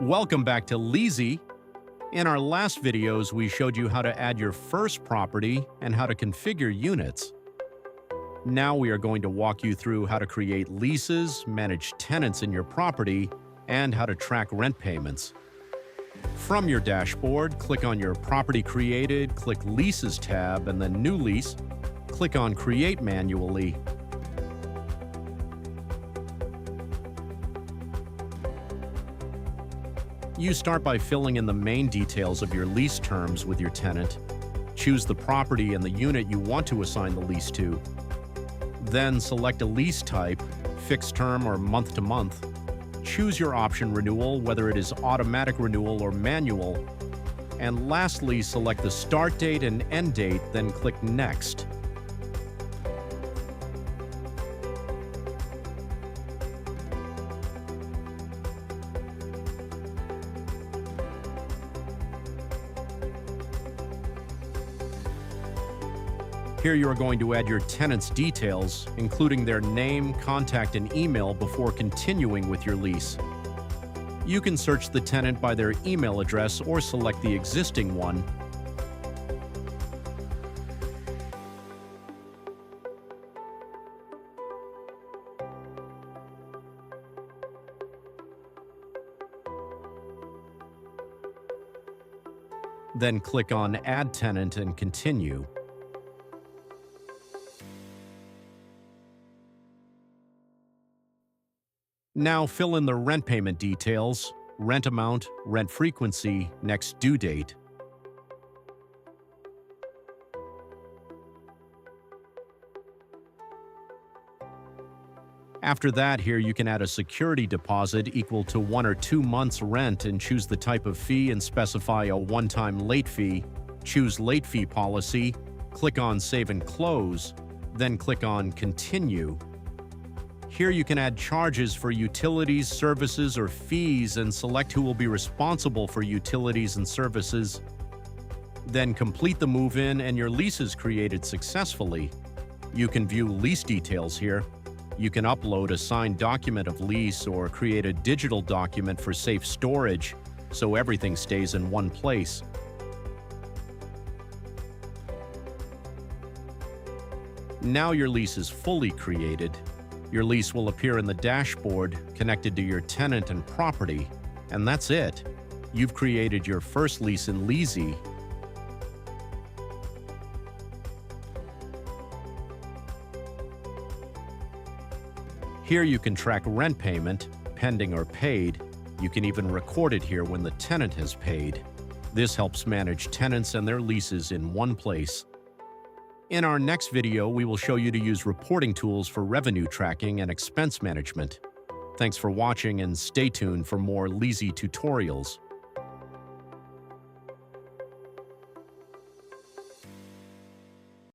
Welcome back to Leazi. In our last videos, we showed you how to add your first property and how to configure units. Now we are going to walk you through how to create leases, manage tenants in your property, and how to track rent payments. From your dashboard, click on your Property Created, click Leases tab, and then New Lease. Click on Create manually. You start by filling in the main details of your lease terms with your tenant. Choose the property and the unit you want to assign the lease to. Then select a lease type, fixed term or month to month. Choose your option renewal, whether it is automatic renewal or manual. And lastly, select the start date and end date, then click Next. Here you are going to add your tenant's details, including their name, contact, and email before continuing with your lease. You can search the tenant by their email address or select the existing one. Then click on Add Tenant and continue. Now fill in the rent payment details, rent amount, rent frequency, next due date. After that, here you can add a security deposit equal to 1 or 2 months' rent and choose the type of fee and specify a one-time late fee. Choose Late Fee Policy, click on Save and Close, then click on Continue. Here you can add charges for utilities, services, or fees and select who will be responsible for utilities and services. Then complete the move-in and your lease is created successfully. You can view lease details here. You can upload a signed document of lease or create a digital document for safe storage so everything stays in one place. Now your lease is fully created. Your lease will appear in the dashboard connected to your tenant and property, and that's it. You've created your first lease in Leazi. Here you can track rent payment, pending or paid. You can even record it here when the tenant has paid. This helps manage tenants and their leases in one place. In our next video, we will show you to use reporting tools for revenue tracking and expense management. Thanks for watching and stay tuned for more Leazi tutorials.